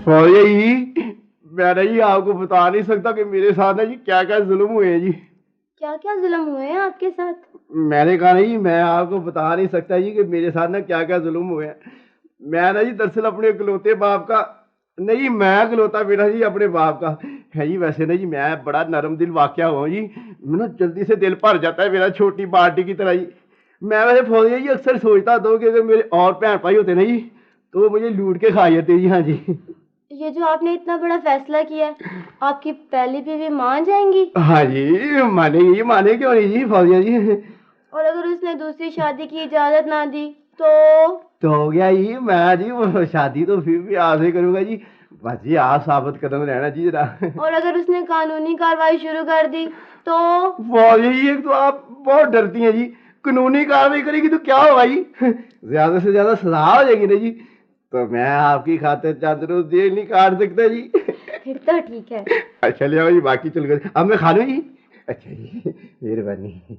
फौजिया जी, मैं जी आपको बता नहीं सकता कि मेरे साथ ना जी क्या क्या जुल्म हुए हैं जी। क्या क्या जुल्म हुए हैं आपके साथ? मैंने कहा नहीं, मैं आपको बता नहीं सकता जी कि मेरे साथ ना क्या क्या जुल्म हुए हैं। मैं ना जी दरअसल अपने इकलौते बाप का नहीं, मैं इकलौता बेटा जी अपने बाप का है जी। वैसे ना जी मैं बड़ा नरम दिल वाकया हुआ जी, ना जल्दी से दिल भर जाता है मेरा छोटी बाल्टी की तरह जी। मैं वैसे फौजिया जी अक्सर सोचता था कि अगर मेरे और भैन भाई होते ना जी तो वो मुझे लूट के खा जाते जी। हाँ जी। ये जो आपने इतना बड़ा फैसला किया है, आपकी पहली बीवी मान जाएंगी? हाँ जी, मानेगी, माने क्यों नहीं जी फौजिया जी। और अगर उसने दूसरी शादी की इजाजत ना दी तो हो गया जी। मैं जी वो शादी तो फिर भी आपसे करूंगा जी, बस जी आप साबित कदम रहना जी जरा। और अगर उसने कानूनी कार्रवाई शुरू कर दी तो? फौजिया जी एक तो आप बहुत डरती हैं जी, कानूनी कार्रवाई करेगी तो क्या होगा जी, ज्यादा से ज्यादा सजा हो जाएगी ना जी। तो मैं आपकी खातिर चंद रोज जेल नहीं काट सकता जी। फिर तो ठीक है। अच्छा ले आओ जी, बाकी चल गए। अब मैं खा लूँ जी? अच्छा जी, मेहरबानी।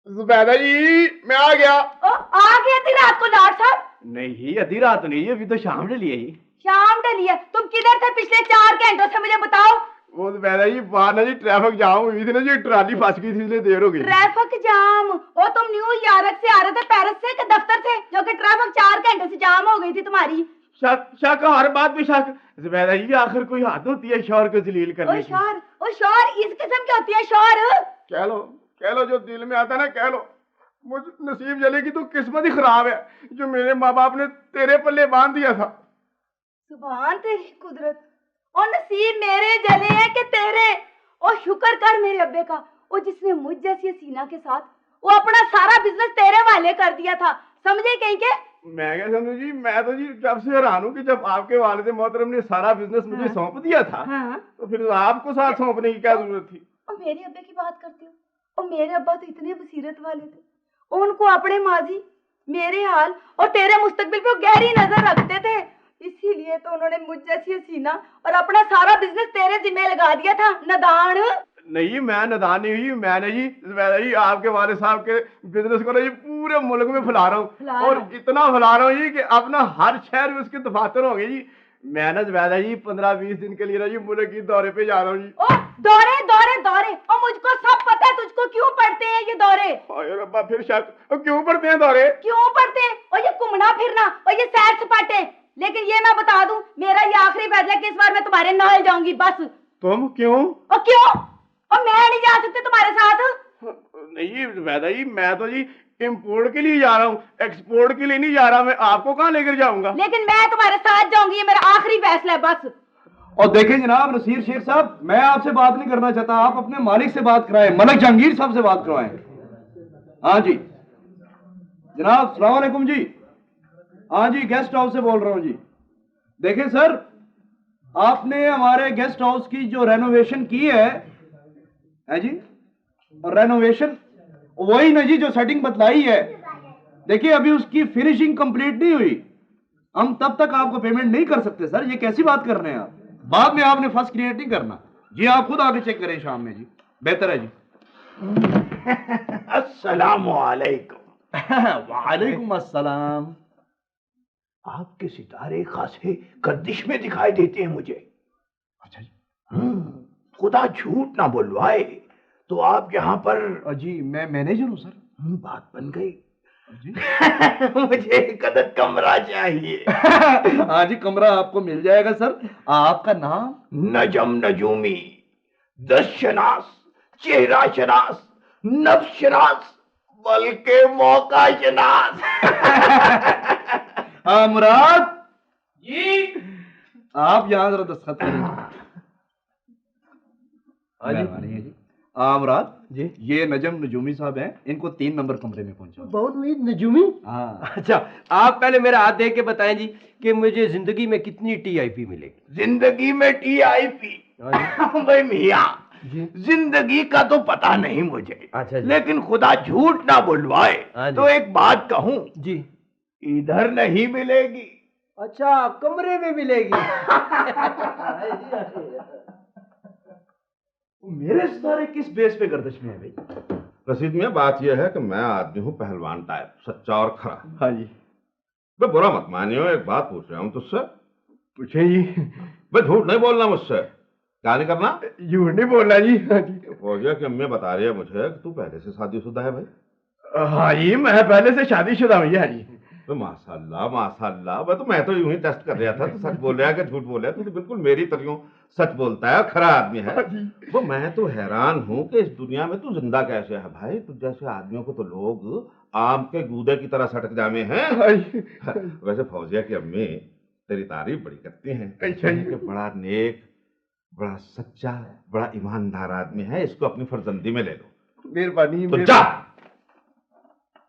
जुबैदा जी, मैं आ गया। आ गया थी रात को लाट साहब? नहीं, आधी रात नहीं, अभी तो शाम ढली है जी। शाम डली है, तुम किधर थे पिछले 4 घंटों से मुझे बताओ। वो जुबैदा जी बाहर ना जी ट्रैफिक जाम हुई थी ना जी, ट्राली फंस गई थी इसलिए देर हो गई। Traffic jam? ओ तुम न्यूयॉर्क से आ रहे थे, पेरिस से कि दफ्तर से, जो कि ट्रैफिक 4 घंटे से जाम हो गई थी तुम्हारी? शक, शक हर बात पे शक। जुबैदा जी आखिर कोई हद होती है शौहर को जलील करने की। ओ शौहर इस किस्म की होती है शौहर? कह लो जो दिल में आता है ना कह लो। मुझ नसीब जलेगी तो किस्मत ही खराब है जो मेरे माँ बाप ने तेरे पल्ले बांध दिया था। सुभान तेरी कुदरत। और नसीब मेरे जले हैं कि तेरे? और शुक्र कर मेरे अब्बे का, वो जिसने मुझ जैसी हसीना के साथ वो अपना सारा बिजनेस तेरे वाले कर दिया था, समझे कहीं के? मैं क्या समझू जी, मैं तो जी जब से हैरान हूँ कि जब आपके वालिद मोहतरम ने सारा बिजनेस मुझे सौंप दिया था, तो फिर आपको साथ सौंपने की क्या जरूरत थी? और मेरे अब्बे की बात करती हूँ, और मेरे अब्बा तो इतने बसीरत वाले थे, उनको अपने माजी, मेरे हाल और तेरे मुस्तकबिल पे गहरी नजर रखते थे। इसीलिए तो उन्होंने मुझ जैसी हसीना और अपना सारा बिजनेस तेरे जिम्मे लगा दिया था, नदान। नहीं, मैं नादान नहीं हुई, मैंने जी जुबैदा जी आपके वालिद साहब के बिजनेस को ना जी पूरे मुल्क में फैला रहा हूँ, और इतना फैला रहा हूँ जी कि अब ना हर शहर में उसके दफातर होंगे जी। मैं ना जुबैदा जी 15-20 दिन के लिए ना जी मुल्क की दौरे पे जा रहा हूँ जी। ओ दौरे दौरे दौरे, और मुझको सब पता है तुझको क्यों पड़ते हैं ये दौरे। अरे रब्बा, फिर शक, क्यों पड़ते हैं दौरे? क्यों पड़ते हैं? और ये घूमना फिरना और ये सैर सपाटे। लेकिन ये मैं बता दूं, मेरा ये आखिरी फैसला कि इस बार मैं तुम्हारे नाल जाऊंगी बस। तुम क्यों? और क्यों? और मैं नहीं जा सकती तुम्हारे साथ? नहीं जुबैदा जी, मैं तो जी इम्पोर्ट के लिए जा रहा हूँ, एक्सपोर्ट के लिए नहीं जा रहा। मैं आपको कहाँ लेकर जाऊंगा? लेकिन मैं तुम्हारे साथ जाऊंगी, ये मेरा आखिरी फैसला है बस। और देखें जनाब नसीर शेख साहब, मैं आपसे बात नहीं करना चाहता, आप अपने मालिक से बात कराएं, मलिक जहांगीर साहब से बात करवाएं। हाँ जी जनाब, सलाम अलैकुम जी। हाँ जी, गेस्ट हाउस से बोल रहा हूँ जी। देखें सर, आपने हमारे गेस्ट हाउस की जो रेनोवेशन की है जी, और रेनोवेशन वही ना जी जो सेटिंग बतलाई है। देखिए अभी उसकी फिनिशिंग कंप्लीट नहीं हुई, हम तब तक आपको पेमेंट नहीं कर सकते सर। ये कैसी बात कर रहे हैं आप? बाद में आपने फर्स्ट क्रिएट नहीं करना जी, आप खुद आगे चेक करें शाम में जी, बेहतर है जी। अस्सलाम वालेकुम। वालेकुम अस्सलाम। आपके सितारे खासे गर्दिश में दिखाई देते हैं मुझे। अच्छा जी। खुदा झूठ ना बुलवाए तो आप यहाँ पर? जी मैं मैनेजर हूँ सर। बात बन गई जी। मुझे एक अदद कमरा चाहिए। हाँ जी, कमरा आपको मिल जाएगा सर। आपका नाम? नजम नजूमी, दस शनास, चेहरा शनास, नफ्स शनास, बल्कि मौका शनास। हाँ मुराद जी, आप यहाँ जरा दस्तखत करें। जी हाँ मुराद जी, ये नजम नजूमी साहब हैं, इनको 3 नंबर कमरे में पहुंचाओ। बहुत उम्मीद नजूमी। हाँ अच्छा, आप पहले मेरा हाथ देख के बताएं जी कि मुझे जिंदगी में कितनी टीआईपी मिलेगी। जिंदगी में टीआईपी? भाई मियाँ, जिंदगी का तो पता नहीं मुझे। अच्छा जी। लेकिन खुदा झूठ ना बुलवाए तो एक बात कहूँ जी, इधर नहीं मिलेगी। अच्छा कमरे में मिलेगी। मेरे सारे किस बेस पे गर्दिश में है भाई? रशीद में बात यह है कि मैं आदमी हूँ पहलवान टाइप, सच्चा और खरा। हाँ जी। मैं बुरा मत मानियो, एक बात पूछ रहा हूँ तुझसे। पूछे जी। मैं झूठ नहीं बोलना मुझसे, क्या नहीं करना? झूठ नहीं बोलना जी। हाँ जी। फौजिया की अम्मी बता रही है मुझे कि तू पहले से शादीशुदा है भाई। हाँ जी, मैं पहले से शादीशुदा हूँ। हाँ जी। तो माशाल्लाह माशाल्लाह, मैं तो यूं ही टेस्ट कर रहा था तो सच बोल रहा है कि झूठ बोल रहा है। तू तो बिल्कुल मेरी तरह सच बोलता है और खरा आदमी है। वो मैं तो हैरान हूँ कि इस दुनिया में तू जिंदा कैसे है भाई। तुझ जैसे आदमियों को तो लोग आम के गूदे की तरह सटक जामे हैं। वैसे फौजिया की अम्मी तेरी तारीफ बड़ी करती हैं कि बड़ा नेक, बड़ा सच्चा, बड़ा ईमानदार आदमी है, इसको अपनी फर्जंदी में ले लो। मेहरबानी। तो जा,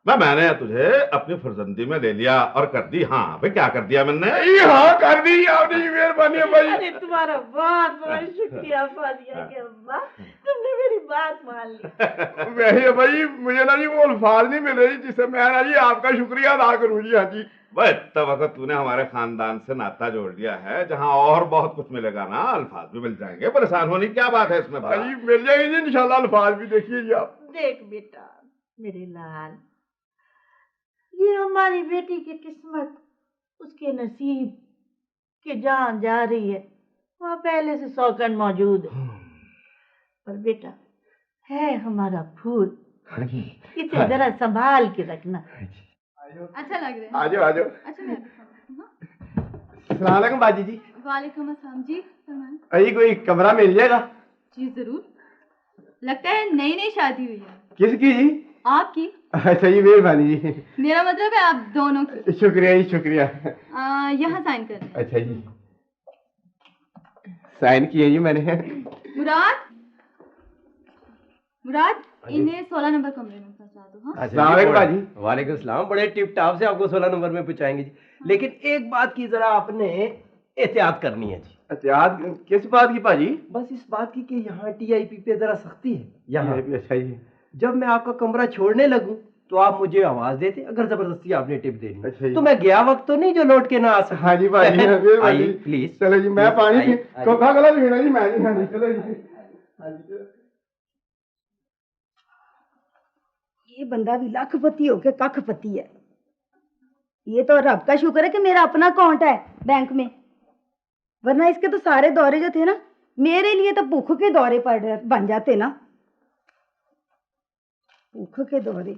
मैंने तुझे अपनी फर्जंदी में ले लिया और कर दी। हाँ भाई, क्या कर दिया मैंने? हाँ कर दी आपने, मेहरबानी है भाई। अरे तुम्हारा बहुत बहुत शुक्रिया फौजिया के अम्मा, तुमने मेरी बात मान ली। वैसे भाई मुझे ना जी वो अल्फाज नहीं मिल रही जिससे मैं ना जी आपका शुक्रिया अदा करूँ जी। हाँ जी। भाई इतना वक्त तूने हमारे खानदान से नाता जोड़ लिया है, जहाँ और बहुत कुछ मिलेगा ना, अल्फाज भी मिल जाएंगे। परेशान होने की क्या बात है इसमें? भाई मिल जाएंगे जी इंशाल्लाह, अल्फाज भी देखिए जी आप। देख बेटा मेरे लाल, ये हमारी बेटी की किस्मत, उसके नसीब के जहाँ जा रही है वहाँ पहले से सौगंध मौजूद है। पर बेटा है हमारा फूल, इसे जरा संभाल के रखना। अच्छा लग रहा है। आ जाओ आ जाओ। अच्छा मैं अस्सलाम वालेकुम बाजी जी। वालेकुम अस्सलाम जी, फरमाएं। अभी कोई कमरा मिल जाएगा? जी जरूर। लगता है नई नई शादी हुई है। किसकी जी? आपकी। अच्छा जी, मेहरबानी जी। मेरा मतलब है आप दोनों की। शुक्रिया जी, शुक्रिया। यहाँ साइन कर दें। अच्छा जी, साइन किए जी मैंने। मुराद, मुराद इन्हें 16 नंबर कमरे में पहुंचा दो। हाँ अस्सलाम वालेकुम बाजी। वालेकुम सलाम। बड़े टिप टाप से आपको 16 नंबर में पहुंचाएंगे जी। लेकिन एक बात की जरा आपने एहतियात करनी है जी। एहतियात किस बात की बाजी? बस इस बात की कि यहाँ टीआईपी पे जरा सख्ती है यहाँ। अच्छा जी। जब मैं आपका कमरा छोड़ने लगूं तो आप मुझे आवाज देते, अगर जबरदस्ती आपने टिप देनी अच्छा जी। तो मैं गया वक्त तो नहीं जो लौट के ना आ सके। हाँ जी बाजी, मेहरबानी। आइए, प्लीज। चलो जी, मैं पानी आइए। कोका कोला पीना जी मैं। हाँ जी चलो जी। हाँ जी। ये बंदा भी लखपति होके कखपति है। ये तो रब का शुक्र है कि मेरा अपना अकाउंट है बैंक में, वरना इसके तो सारे दौरे जो थे ना, मेरे लिए तो भूख के दौरे बन जाते ना। भूख के दौरे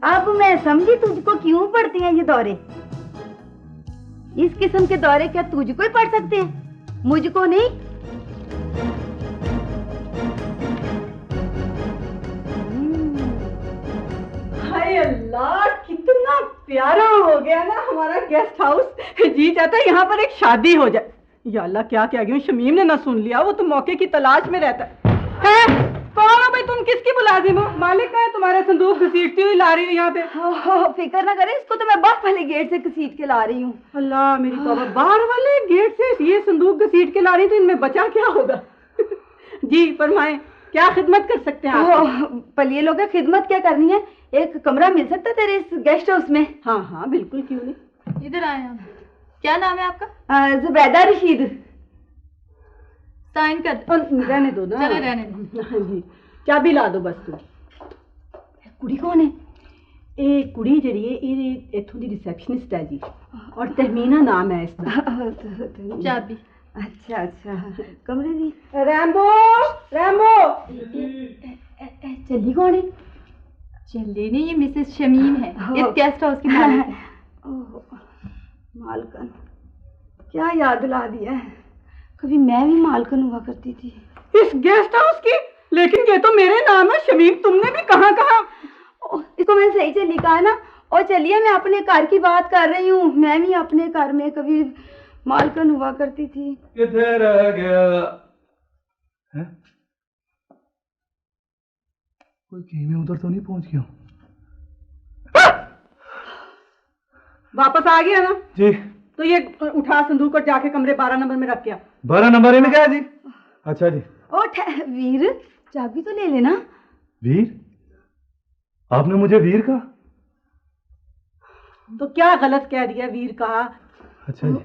अब मैं समझी तुझको क्यों पड़ते हैं ये दौरे। इस किस्म के दौरे क्या तुझको ही पड़ सकते हैं, मुझको नहीं? हाय अल्लाह, कितना प्यारा हो गया ना हमारा गेस्ट हाउस। जी चाहता है यहाँ पर एक शादी हो जाए। या अल्लाह, क्या क्या गई, शमीम ने ना सुन लिया, वो तो मौके की तलाश में रहता है। कौन हो भाई तुम, किसकी मुलाजिम हो? मालिक का है तुम्हारा संदूक घसीटती हुई ला रही हो यहाँ पे। फिक्र ना करे, इसको तो मैं बाहर वाले गेट से घसीट के ला रही हूँ। अल्लाह मेरी तौबा, बाहर वाले गेट से ये संदूक घसीट के ला रही, तो इनमें बचा क्या होगा? जी फरमाएं, क्या खिदमत कर सकते हैं? पलिए लोग खिदमत क्या करनी है, एक कमरा मिल सकता है तेरे इस गेस्ट हाउस में? हाँ हाँ बिल्कुल, क्यों नहीं। इधर आए हम। क्या नाम है आपका? जुबैदा रशीद। साइन कर रहने दो ना। चलो रहने दो। हाँ जी, चाबी ला दो बस तुम। कुड़ी कौन है? ये कुड़ी जड़ी है, ये इथों दी रिसेप्शनिस्ट है जी, और तहमीना नाम है इसका। चाबी। अच्छा अच्छा, कमरे दी। Rambo, Rambo. चली कौन है? चले नहीं, ये मिसेस शमीम है, इस गेस्ट हाउस की मालिक। मालकन, क्या याद दिला दिया है, कभी मैं भी मालकन हुआ करती थी इस गेस्ट हाउस की। लेकिन ये तो मेरे नाम है शमीम, तुमने भी कहाँ कहाँ? इसको मैंने सही से लिखा है ना। और चलिए, मैं अपने घर की बात कर रही हूँ, मैं भी अपने घर में कभी मालकन हुआ करती थी। किधर रह गया है? कोई कहीं में उधर तो नहीं पहुंच गया? वापस आ गया ना जी। तो ये उठा संदूक और जाके कमरे 12 नंबर में रख गया। 12 नंबर इनमें क्या है जी? अच्छा जी। ओ वीर, चाबी तो ले लेना। वीर? आपने मुझे वीर कहा? तो क्या गलत कह दिया, वीर कहा। अच्छा जी।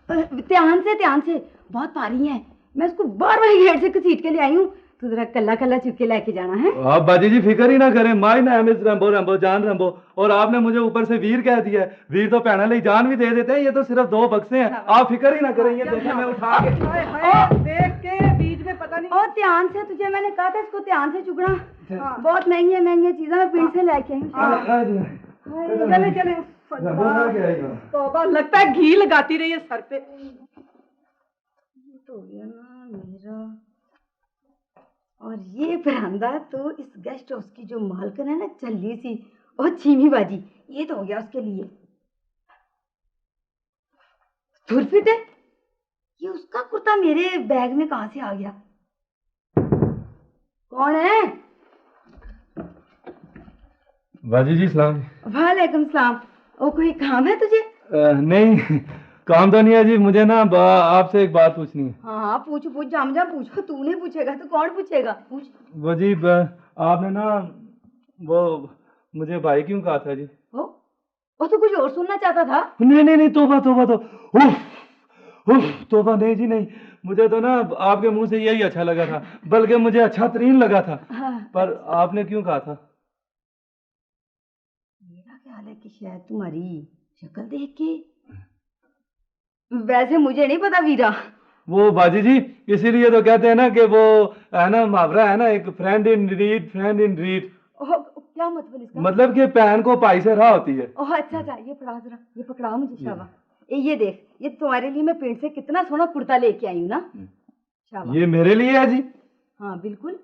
ध्यान से बहुत भारी है। मैं उसको बार बार गेट से घसीट के ले आई हूँ, तो जरा कल्ला कल्ला चुप के लेके जाना है। आप बाजी जी फिक्र ही ना करें, माई नाम इज रंबो रंबो जान रंबो, और आपने मुझे ऊपर से वीर कह दिया है। वीर तो पहना ले जान भी दे देते हैं, ये तो सिर्फ 2 बक्से हैं। आप फिक्र ही ना करें, ये देखें मैं उठा के देख के बीच में पता नहीं। और ध्यान से, तुझे मैंने कहा था इसको ध्यान से चुगना। बहुत महंगी चीजें मैं पिंड से लेके आई। चले तौबा, लगता है घी लगाती रही है सर पे। तो हो गया ना मेरा। और ये बरामदा तो इस गेस्ट हाउस की जो मालकन है ना, चल्ली सी और चीमी बाजी, ये तो हो गया उसके लिए। धुरफिट है, ये उसका कुर्ता मेरे बैग में कहां से आ गया? कौन है? बाजी जी सलाम। वालेकुम सलाम। ओ कोई काम है तुझे? नहीं काम तो नहीं है जी, मुझे ना आपसे एक बात पूछनी है। हाँ पूछ जाम पूछो। तू नहीं पूछेगा तो कौन पूछेगा? पूछ। वो जी आपने ना वो मुझे भाई क्यों कहा था जी? ओ तू कुछ और सुनना चाहता था? नहीं तोबा तो तोबा नहीं जी नहीं, मुझे तो ना आपके मुंह से यही अच्छा लगा था, बल्कि मुझे अच्छा तरीन लगा था। हाँ। पर आपने क्यों कहा था? मेरा ख्याल है कि शायद तुम्हारी शक्ल देख के। वैसे मुझे नहीं पता वीरा। वो बाजी जी इसीलिए तो कहते हैं ना कि वो है ना मुहावरा है ना, एक friend in read friend in read. क्या मतलब इसका? मतलब कि पैन को पाई से राह होती है। ओह अच्छा, ये पकड़ा जरा, ये पकड़ा मुझे। शाबा। ये देख, ये तुम्हारे लिए मैं पेंट से कितना सोना कुर्ता लेके आई हूँ ना। शाबा। ये मेरे लिए है जी? हाँ बिल्कुल।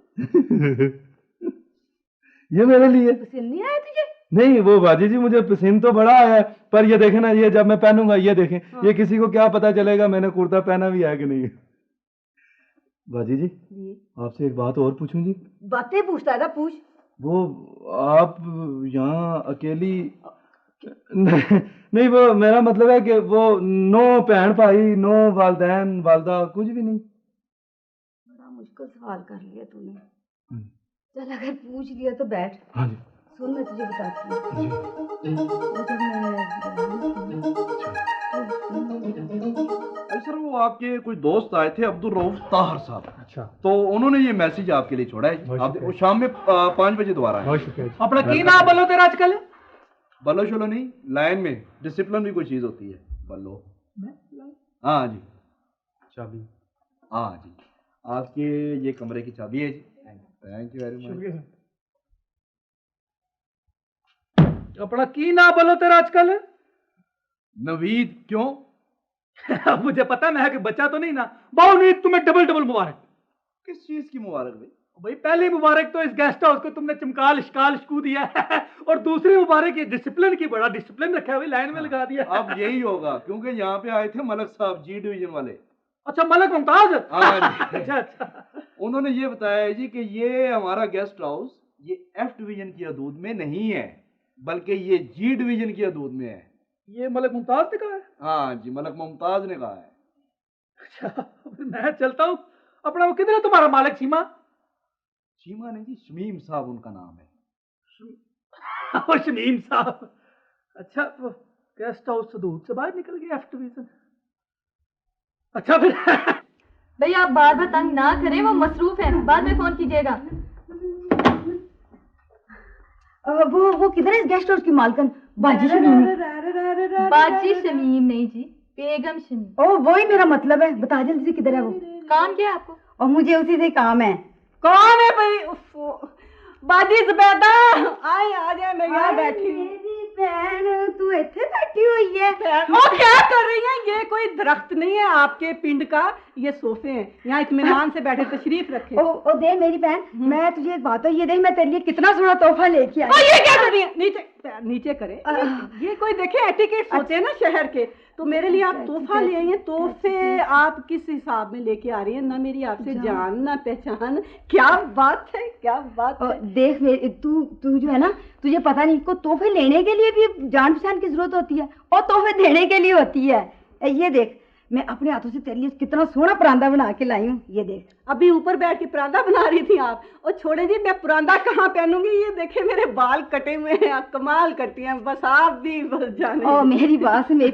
ये मेरे लिए पसंद नहीं आया तुझे? नहीं वो बाजी जी मुझे पसंद तो बड़ा आया है, पर ये देखें ना, ये जब मैं पहनूंगा ये देखें। हाँ। ये किसी को क्या पता चलेगा मैंने कुर्ता पहना भी है कि नहीं। बाजी जी आपसे एक बात और पूछूं जी? बातें पूछता था, पूछ। वो आप यहाँ अकेली नहीं वो मेरा मतलब है कि वो नो बहन भाई, नो वालदैन वालदा, कुछ भी नहीं? बड़ा मुश्किल सवाल कर लिया तूने। चल अगर पूछ लिया तो बैठ। हाँ जी। सुन मैं तुझे बताती हूँ। सर वो आपके कोई दोस्त आए थे, अब्दुल रऊफ ताहर साहब। अच्छा। तो उन्होंने ये मैसेज आपके लिए छोड़ा है, आप वो शाम में 5 बजे दोबारा आए। अपना की ना बलो तेरा आजकल? बलो शलो नहीं, लाइन में डिसिप्लिन भी कोई चीज होती है। बलो। हाँ जी। चाबी? हाँ जी, आपके ये कमरे की चाबी है जी। Thank you very much. अपना की ना बोलो तेरा आजकल? नवीद। क्यों? मुझे पता है, मैं कि बच्चा तो नहीं ना। बहुत नहीं, तुम्हें डबल मुबारक। किस चीज की मुबारक भाई? भाई पहली मुबारक तो इस गेस्ट हाउस को तुमने चमकाल इश्काल इश्कू दिया है, और दूसरी मुबारक ये डिसिप्लिन की, बड़ा डिसिप्लिन रखा है, लाइन में लगा दिया। अब यही होगा क्योंकि यहाँ पे आए थे मलक साहब, जी डिवीजन वाले। अच्छा मलक मुमताज। अच्छा। उन्होंने ये बताया जी कि ये हमारा गेस्ट हाउस ये F डिवीजन की हदूद में नहीं है, बल्कि ये G डिवीजन की हदूद में है। ये मलक मुमताज ने कहा है? हाँ जी, मलक मुमताज ने कहा है। अच्छा मैं चलता हूँ। अपना वो किधर है तुम्हारा मालिक? सीमा? सीमा नहीं जी, शमीम साहब उनका नाम है। शमीम साहब। अच्छा वो गेस्ट हाउस से दूध से बाहर निकल गए F डिवीजन। अच्छा फिर भैया आप बार बार तंग ना करें, वो मसरूफ है, बाद में फोन कीजिएगा। वो किधर है इस गेस्ट हाउस की मालकन? बाजी शमीम? बाजी शमीम नहीं जी, बेगम शमीम। ओ वही मेरा मतलब है, बता जल्दी से किधर है वो? काम क्या है आपको? और मुझे उसी से काम है। कौन है भाई? बाजी ज़ुबैदा आए, आ जाए, मैं यहाँ बैठी हूँ। मेरी बहन तू इतने बैठी हुई है? वो क्या कर रही है? ये कोई दरख्त नहीं है आपके पिंड का, ये सोफे हैं, यहाँ इत्मीनान से बैठे, तशरीफ रखे। ओ दे मेरी बहन, मैं तुझे एक बात है, ये देख मैं तेरे लिए कितना सोना तोहफा लेके आई। ये क्या कर रही है? नीचे करे। ये कोई देखे एटिकेट होते हैं ना शहर के, तो मेरे लिए आप तोहफा ले आई हैं। तोहफे आप किस हिसाब में लेके आ रही हैं? ना मेरी आपसे जान ना पहचान। क्या बात है, क्या बात है। देख तू जो है ना, तुझे पता नहीं, को तोहफे लेने के लिए भी जान पहचान की जरूरत होती है और तोहफे देने के लिए होती है। ये देख मैं अपने हाथों से तेरे लिए कितना सोना परांदा बना के लाई हूँ, ये देख। अभी ऊपर बैठ के परांदा बना रही थी आप। और छोड़े जी, मैं परांदा कहाँ पहनूंगी, ये देखे मेरे बाल कटे हुए हैं, आप कमाल करती हैं, बस आप भी बस जाने। ओ मेरी बात सुन, मेरी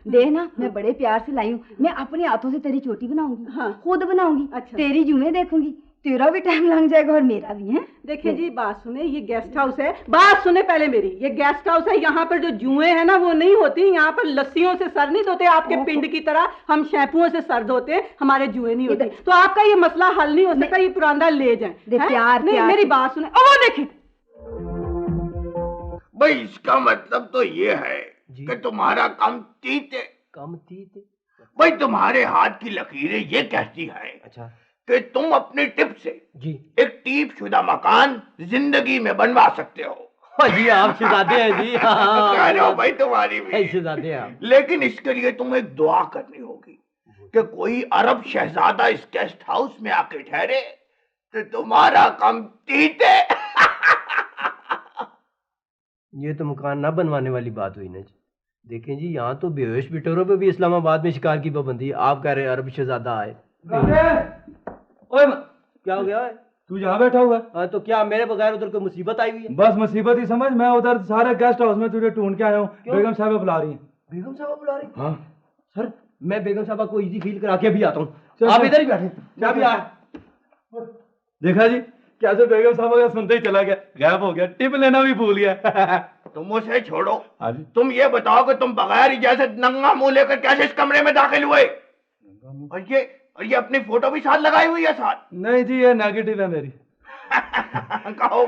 देख ना, मैं बड़े प्यार से लाई हूँ। मैं अपने हाथों से तेरी चोटी बनाऊंगी, हाँ। खुद बनाऊंगी। अच्छा। तेरी जुएं देखूंगी, तेरा भी टाइम लग जाएगा और मेरा भी है। देखिए जी, बात सुने, ये गेस्ट हाउस है, बात सुने पहले मेरी, ये गेस्ट हाउस है, यहाँ पर जो जुएं हैं ना वो नहीं होती, यहाँ पर लस्सियों से सर नहीं धोते आपके पिंड की तरह, हम शैम्पुओं से सर धोते हैं, हमारे जुएं नहीं होती। तो आपका ये मसला हल नहीं हो सकता, ये परांदा ले जाएं। प्यार नहीं, मेरी बात सुने, ओ देखें। भाई इसका मतलब तो ये है कि तुम्हारा कम तीते। कम तीते? भाई तुम्हारे हाथ की लकीरें ये कहती है अच्छा कि तुम अपनी टिप से जी एक टीप शुदा मकान जिंदगी में बनवा सकते हो। हाँ जी, आप शहजादे हैं जी। हाँ कह रहे हो भाई तुम्हारी भी। शहजादे हैं आप। लेकिन इसके लिए तुम्हें एक दुआ करनी होगी कि कोई अरब शहजादा इस गेस्ट हाउस में आके ठहरे तो तुम्हारा कम तीते। ये तो मकान ना बनवाने वाली बात हुई ना जी। देखें जी, यहाँ तो बेहोश बिटोरों पे भी इस्लामाबाद में शिकार की पाबंदी है। आप कह रहे हैं अरब शहजादा आए। ओए क्या हो गया है? तू यहाँ बैठा हुआ है? हाँ तो क्या मेरे बगैर उधर कोई मुसीबत आई हुई है? बस मुसीबत ही समझ, मैं उधर सारे गेस्ट हाउस में तुझे ढूंढ के आया हूँ। बेगम साहब बुला रही हैं। बेगम साहब बुला रही? हाँ सर, मैं बेगम साहब को इजी फील करा के भी आता हूँ। चल, आप चल। इधर ही बैठे। क्या भी आया? देखा जी, कैसे बेगम साहब का सुनते ही चला गया, गायब हो गया, टिप लेना भी भूल गया। तुम उसे छोड़ो, तुम ये बताओ कि तुम बगैर इजाजत नंगा मुंह लेकर कैसे इस कमरे में दाखिल हुए? और ये अपनी फोटो भी साथ लगाई हुई है साथ? नहीं जी, ये नेगेटिव है मेरी। कहो।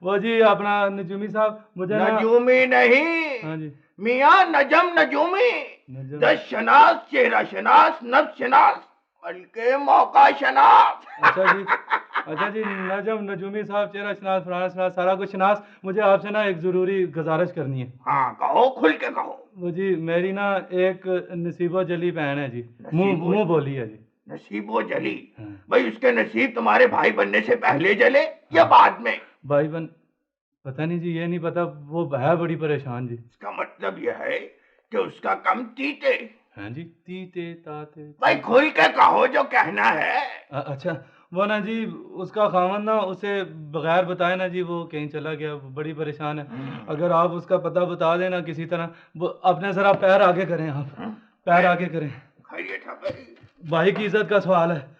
वो जी अपना नजूमी साहब मुझे नजूमी नहीं, हाँ जी, मियाँ नजम नजूमी, दस शनास, चेहरा शनास, नफ्स शनास, बल्कि मौका शनास। अच्छा जी नजम नजूमी साहब, चेहरा शनास, फलाना शनास, सारा कुछ शनास। मुझे आपसे ना एक जरूरी गुजारिश करनी है। हाँ कहो, खुल के कहो। वो जी मेरी ना एक नसीबो जली बहन है जी, मुंह बोली है जी। नसीबो जली? भाई उसके नसीब तुम्हारे भाई बनने से पहले जले या बाद में? भाई बन पता नहीं जी, ये नहीं पता, वो है बड़ी परेशान जी। इसका मतलब यह है कि उसका कम तीते? हाँ जी, तीते ताते। भाई खुल के कहो जो कहना है। अच्छा, वो ना जी उसका खामन ना उसे बगैर बताए ना जी वो कहीं चला गया, वो बड़ी परेशान है। अगर आप उसका पता बता देना किसी तरह, वो अपने जरा पैर आगे करें, आप पैर आगे करें। खैरियत है भाई? भाई की इज्जत का सवाल है।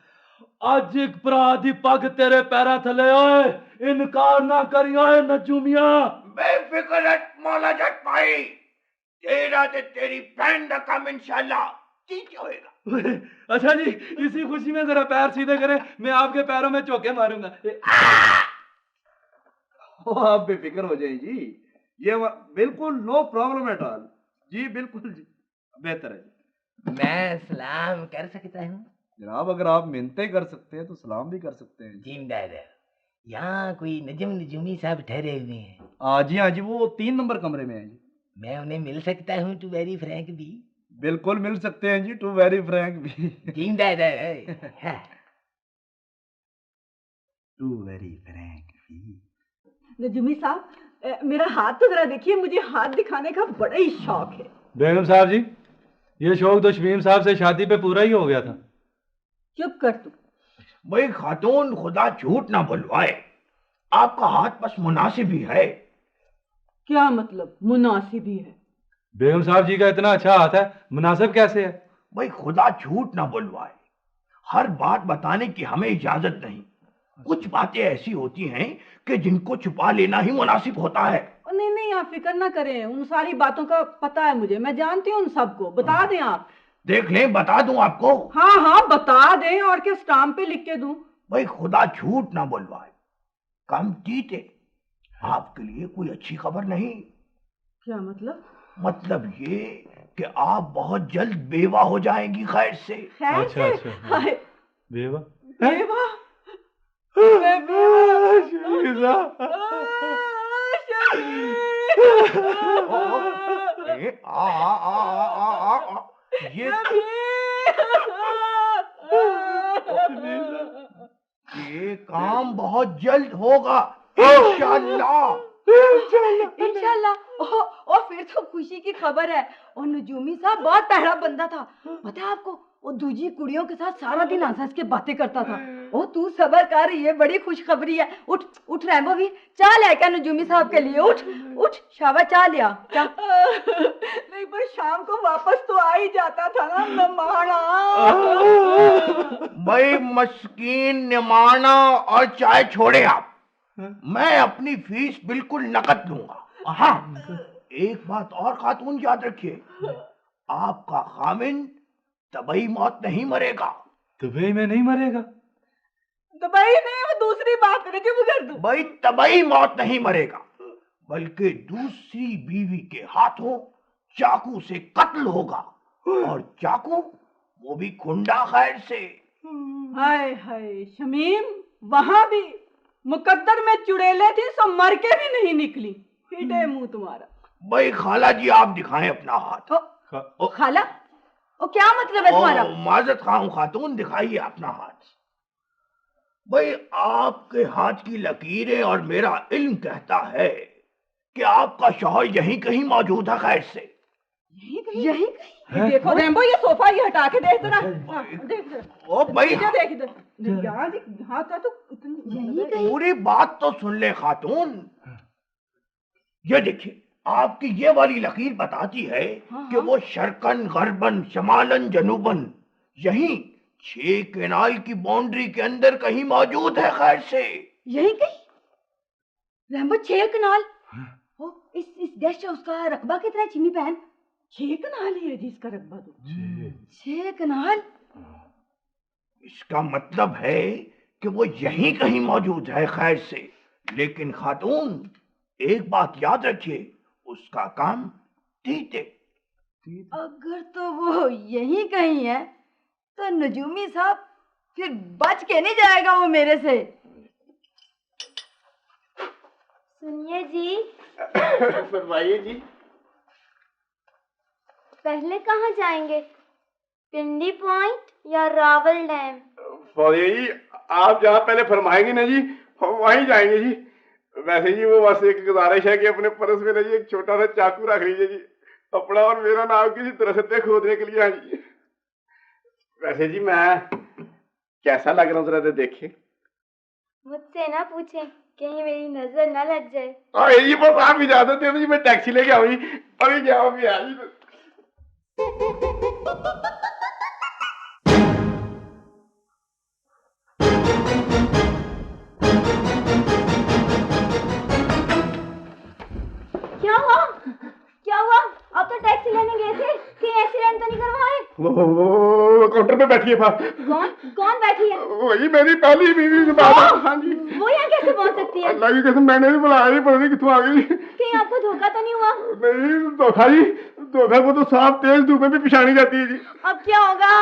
आज एक अपराधी पग तेरे पैरा थले ओए, इनकार ना करी ओए नजूमिया। बेफिक्र रह मौला जट भाई, तेरा ते तेरी बहन का काम इंशाल्लाह ठीक होएगा। अच्छा जी, इसी खुशी में जरा पैर सीधे करें, मैं आपके पैरों में चौके मारूंगा। आप बेफिक्र हो जाए जी, ये बिल्कुल नो प्रॉब्लम एट ऑल जी, बिल्कुल जी, बेहतर है जी। मैं सलाम कर सकता हूँ जनाब? अगर आप मिन्नतें कर सकते हैं तो सलाम भी कर सकते हैं। जिंदाद। यहाँ कोई नजम नजूमी साहब ठहरे हुए हैं? जी हाँ जी, वो 3 नंबर कमरे में है जी। मैं उन्हें मिल सकता हूँ टू वेरी फ्रैंक भी? बिल्कुल मिल सकते हैं जी, टू वेरी फ्रैंक भी। जिंदाद टू वेरी फ्रैंक भी। नजूमी साहब, मेरा हाथ तो जरा देखिए, मुझे हाथ दिखाने का बड़ा ही शौक है। बेगम साहब जी, ये शौक तो शमीम साहब से शादी पे पूरा ही हो गया था। चुप कर तू। भाई खातून, खुदा झूठ ना बुलवाए, आपका हाथ बस मुनासिब ही है। क्या मतलब मुनासिब ही है? बेगम साहब जी का इतना अच्छा हाथ है, मुनासिब कैसे है? भाई खुदा झूठ ना बुलवाए, हर बात बताने की हमें इजाजत नहीं। कुछ बातें ऐसी होती हैं कि जिनको छुपा लेना ही मुनासिब होता है। नहीं नहीं, आप फिक्र ना करें, उन सारी बातों का पता है मुझे, मैं जानती हूँ उन सबको। बता दें आप? देख लें, बता दूं आपको? हाँ हाँ बता दें, और क्या स्टाम्प पे लिख के दूं? भाई खुदा झूठ ना बुलवाए, कम तीते आपके लिए कोई अच्छी खबर नहीं। क्या मतलब? मतलब ये कि आप बहुत जल्द बेवा हो जाएंगी खैर से। खैर अच्छा, से? अच्छा। हाय, बेवा बेवा? ये काम बहुत जल्द होगा इंशाल्लाह। इंशाल्लाह। ओ और फिर तो खुशी की खबर है। और नजूमी साहब बहुत तगड़ा बंदा था, पता है आपको? वो दूजी कुड़ियों के साथ सारा दिन हंस हंस के बातें करता था। ओ तू सबर कर, ये बड़ी खुशखबरी है। उठ उठ रैम्बो भी, चाय ले क्या नजूमी साहब के लिए? उठ उठ शाबाश, चाय लिया क्या? नहीं पर शाम को वापस तो आ ही जाता था ना नमाना। भाई मस्कीन निमाना और चाय छोड़े आप, मैं अपनी फीस बिल्कुल नकद लूंगा। हाँ, एक बात और खातून याद रखिए, आपका खामिन तबई मौत नहीं मरेगा। दुबई में नहीं मरेगा? दुबई में वो दूसरी बात करे, चुप कर दो। भाई तबई मौत नहीं मरेगा, बल्कि दूसरी बीवी के हाथों चाकू से कत्ल होगा। और चाकू वो भी खुंडा खैर से। हाय हाय शमीम, वहां भी मुकद्दर में चुड़ैलें थी, सब मर के भी नहीं निकली। हिटे मुंह तुम्हारा। भाई खाला जी आप दिखाएं अपना हाथ। खाला, ओ क्या मतलब है तुम्हारा? माजरत खाऊं खातून, दिखाइए अपना हाथ। भाई आपके हाथ की लकीरें और मेरा इल्म कहता है कि आपका शौहर यहीं कहीं मौजूद है खैर से। यही देखो रैम्बो, ये सोफा ये हटा के देख जरा। देख जरा। ओ भाई देख इधर, यहाँ था तो इतनी। पूरी बात तो सुन ले खातून। ये देखिए, आपकी ये वाली लकीर बताती है कि वो शर्कन गरबन शमालन जनूबन यहीं 6 केनाल की बाउंड्री के अंदर कहीं मौजूद है खैर से। यही कहीं? रैम्बो 6 कनाल? ओ इस गेस्ट हाउस का रकबा कितना है चिमी बहन? 6 कनाल ही है जिसका रकबा तो। 6 कनाल? इसका मतलब है कि वो यहीं कहीं मौजूद है खैर से। लेकिन खातून एक बात याद रखिए, उसका काम तीते। अगर तो वो यहीं कहीं है तो नजूमी साहब फिर बच के नहीं जाएगा वो मेरे से। सुनिए जी। फरमाइए जी। पहले कहाँ जाएंगे, पिंडी पॉइंट या रावल डैम? फौजिया जी, आप जहाँ पहले फरमाएंगे ना जी, वहीं जाएंगे जी। वैसे जी वो बस एक गुजारिश है कि अपने पर्स में ना जी एक छोटा सा चाकू रख लीजिए जी, अपना और मेरा नाम किसी दरख्त खोदने के लिए। हाँ जी। वैसे जी मैं कैसा लग रहा हूँ जरा देखे। मुझसे ना पूछें, कहीं मेरी नजर ना लग जाए। अरे जी बस आप इजाजत दे दो जी, मैं टैक्सी लेके आऊँ जी। अरे क्या हो गया जी। क्या हुआ? आप तो टैक्सी लेने गए थे, कहीं एक्सीडेंट तो नहीं करवाए? वो काउंटर पे बैठी है। कौन कौन बैठी है? वही मेरी पहली बीवी से बात। हाँ जी। वो यहाँ कैसे पहुँच सकती है? अल्लाह की कसम मैंने भी बुलाया नहीं, पता नहीं कितों आ गई। कहीं आपको धोखा तो नहीं हुआ? नहीं धोखा जी, धोखा को तो साफ तेज धूप में भी पिछानी जाती है जी। अब क्या होगा?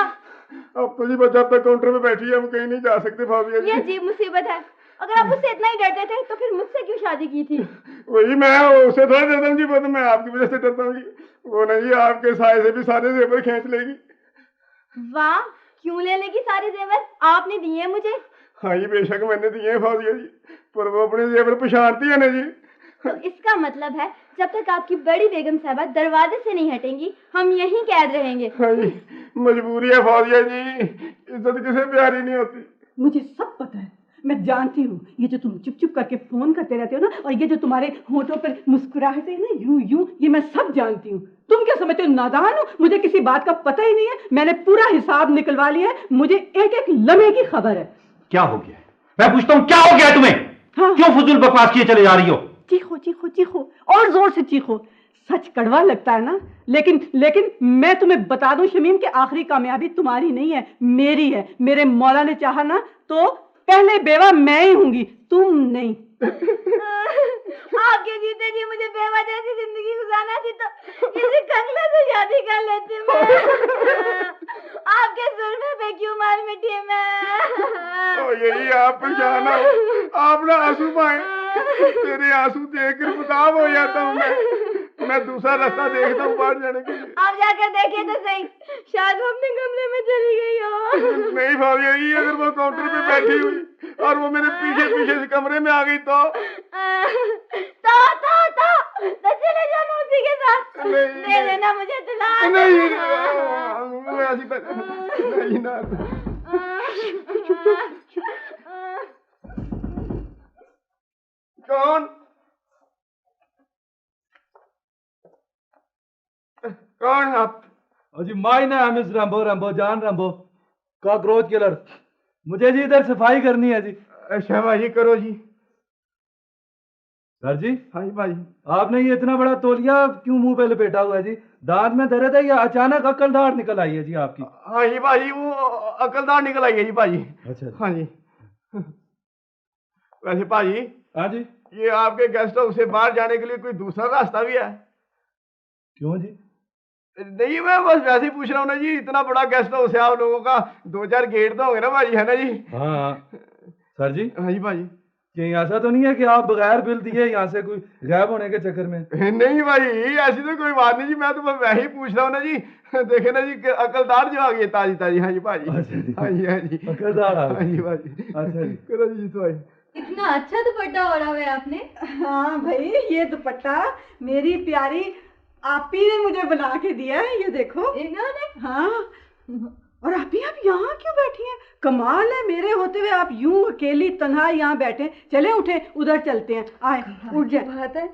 अब तो जी बच्चा तक काउंटर पे बैठी है, हम कहीं नहीं जा सकते भाभी जी। ये अजीब मुसीबत है। अगर आप उससे इतना ही डरते थे तो फिर मुझसे क्यों शादी की थी? वही मैं उसे थोड़ा डरता हूँ जी, वो तो मैं आपकी वजह से डरता हूँ जी। वो नहीं आपके साए से भी सारे जेवर खींच लेगी। वाह, क्यों ले लेगी सारे जेवर? आपने दिए मुझे। हाँ जी बेशक मैंने दिए हैं फौजिया जी, पर वो अपने जेवर पछाड़ती है ना जी। तो इसका मतलब है जब तक आपकी बड़ी बेगम साहबा दरवाजे से नहीं हटेंगी, हम यहीं कैद रहेंगे। हाँ जी, मजबूरी है फौजिया जी, इज्जत किसे प्यारी नहीं होती। मुझे सब पता है, मैं जानती हूँ। ये जो तुम चुप चुप करके फोन करते रहते हो ना, और ये जो तुम्हारे होठों पर मुस्कुराहट है ना यूं यूं, ये मैं सब जानती हूँ। तुम क्या समझते हो नादान हो? मुझे किसी बात का पता ही नहीं है। मैंने पूरा हिसाब निकलवा लिया है, मुझे एक एक लम्हे की खबर है। क्या हो गया? मैं पूछता हूँ क्या हो गया तुम्हें? हाँ? क्यों फजूल बकवास किए चले जा रही हो? चीखो चीखो चीखो, और जोर से चीखो। सच कड़वा लगता है ना, लेकिन मैं तुम्हें बता दूं शमीम कि आखिरी कामयाबी तुम्हारी नहीं है, मेरी है। मेरे मौला ने चाहा ना तो पहले बेवा मैं ही होंगी, तुम नहीं। आपके जीते जी मुझे बेवा जैसी जिंदगी गुजारना थी तो किसी कंगला से शादी कर लेती मैं। आपके सुरमे पे क्यों मार मिटी है मैं? यही आप परेशान हो, आप ना आंसू पाए, तेरे आंसू देखकर बेताब हो जाता हूँ मैं दूसरा रास्ता देखता हूँ बाहर जाने के लिए। आप जाकर देखिए तो सही, शायद वो अपने कमरे में चली गई हो। नहीं भाभी, यही अगर वो काउंटर पे बैठी हुई और वो मेरे पीछे पीछे से कमरे में आ गई तो चले जाना उसी के साथ। दे देना मुझे तलाक। नहीं मैं ऐसी नहीं ना कौन कौन आप? जी my name is Rambo, Rambo जान रैम्बो कॉकरोच किलर। मुझे जी इधर सफाई करनी है जी। अच्छा भाई करो जी। सर जी। हाँ जी भाई। आपने ये इतना बड़ा तौलिया क्यों मुंह पे लपेटा हुआ है जी? दांत में दर्द है या अचानक अक्लदार निकल आई है जी आपकी? हाँ जी भाई वो अकलदार निकल आई है जी भाई। अच्छा हाँ जी। वैसे भाई। हाँ जी। ये आपके गेस्ट हाउस से बाहर जाने के लिए कोई दूसरा रास्ता भी है? क्यों जी? नहीं मैं बस वैसे ही पूछ रहा हूँ ना जी, इतना बड़ा गेस्ट हाउस है आप लोगों का, 2-4 गेट तो होंगे ना भाई, है ना जी? हाँ सर जी। हाँ जी भाई। कहीं ऐसा तो नहीं है कि आप बगैर बिल दिए यहाँ से कोई गायब होने के चक्कर में? नहीं भाई ऐसी तो कोई बात नहीं जी, मैं तो बस वैसे ही पूछ रहा हूँ ना जी। देखे ना जी अकलदार जो आ गई ताजी ताजी। हाँ जी भाई। हाँ जी हाँ जी अकलदार आ गई। हाँ जी भाई। अच्छा जी। करो जी भाई। इतना अच्छा दुपट्टा ओढ़ा हुआ है आपने। हाँ भाई ये दुपट्टा मेरी प्यारी आपी ने मुझे बना के दिया है, ये देखो। इन्होंने? हाँ। और आपी आप यहाँ क्यों बैठी हैं? कमाल है, मेरे होते हुए आप यूं अकेली तन्हा यहाँ बैठे। चले उठे उधर चलते हैं, आए उठ जाए। बात है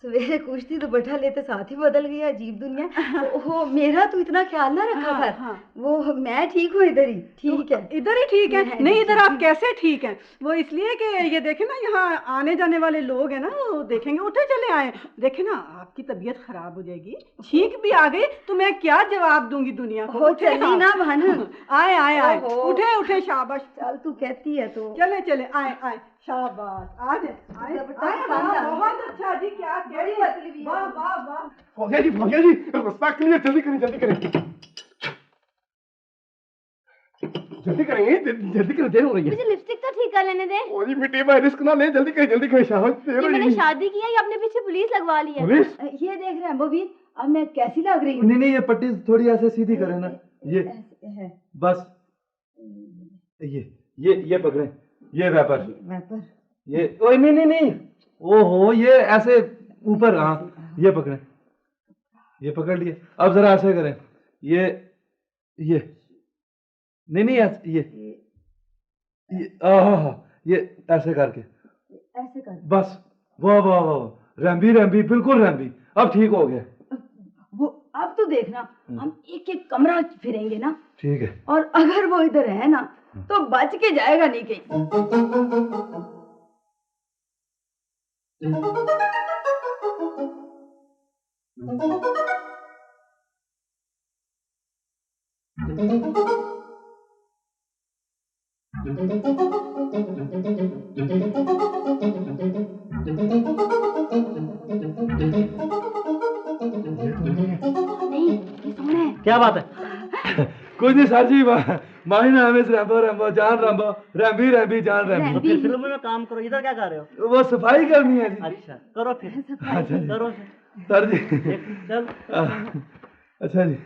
सवेरे कुछ थी दुपट्टा लेते साथ ही बदल गई, अजीब दुनिया। ओहो मेरा तो इतना ख्याल ना रखा हाँ, कर। हाँ। वो मैं ठीक हूँ इधर ही, ठीक है इधर ही ठीक है। मैं नहीं भी इधर ठीक आप कैसे ठीक हैं? वो इसलिए कि ये देखे ना यहाँ आने जाने वाले लोग हैं ना, वो देखेंगे। उठे चले आए। देखे ना आपकी तबीयत खराब हो जाएगी, छींक भी आ गई तो मैं क्या जवाब दूंगी दुनिया को। हो उठे चली आप। ना भानु। आए आए आए ओहो। उठे उठे शाबाश। चल तू कहती है तो। चले चले आए आए शाबाश। आज आए दुपट्टा आए, पसंद हाँ, आ गया। बहुत अच्छा जी। क्या बड़ी पतली भी है। वाह वाह वाह। हो गया जी रास्ता क्लियर। जल्दी करें जल्दी करें जल्दी करेंगे, जल्दी करें, देर हो रही है। मुझे लिपस्टिक तो ठीक कर लेने दे। ओ जी मिट्टी में रिस्क ना ले, जल्दी करें शाबाश। देर ये हो मैंने रही है। शादी की है या अपने पीछे पुलिस लगवा ली है? पुलिस? ये देख रहे हैं बबीर, अब मैं कैसी लग रही हूँ? नहीं नहीं ये पट्टी थोड़ी ऐसे सीधी करें ना। ये है बस ये पकड़े, ये वेपर, वेपर। ये ओए नहीं नहीं नहीं, ओहो ये ऐसे ऊपर। हाँ ये पकड़े, ये पकड़ लिए। अब जरा ऐसे करें, ये नहीं नहीं ऐसे ये ऐसे करके ऐसे कर। बस। वाह वाह वाह, रैम्बी रैम्बी, बिल्कुल रैम्बी। अब ठीक हो गया। वो अब तो देखना हम एक एक कमरा फिरेंगे ना। ठीक है। और अगर वो इधर है ना तो बच के जाएगा नहीं कहीं। नहीं ये सोना है। क्या बात है? कुछ नहीं सर जी, माही नाम है रैम्बो, रैम्बो जान रैम्बो, रैम्बी रैम्बी जान रैम्बो। तो फिर फिल्म में काम करो, इधर क्या कर रहे हो? वो सफाई करनी है जी। अच्छा करो फिर। अच्छा जी। करो सर जी। चल। अच्छा जी।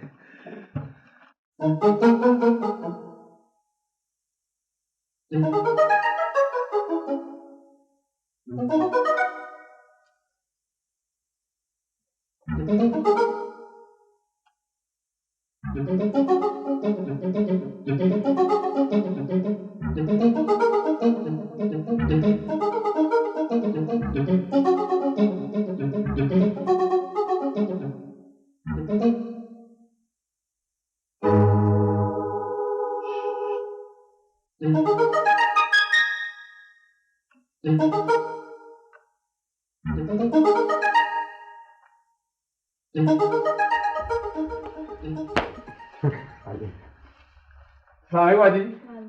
हाँ बाजी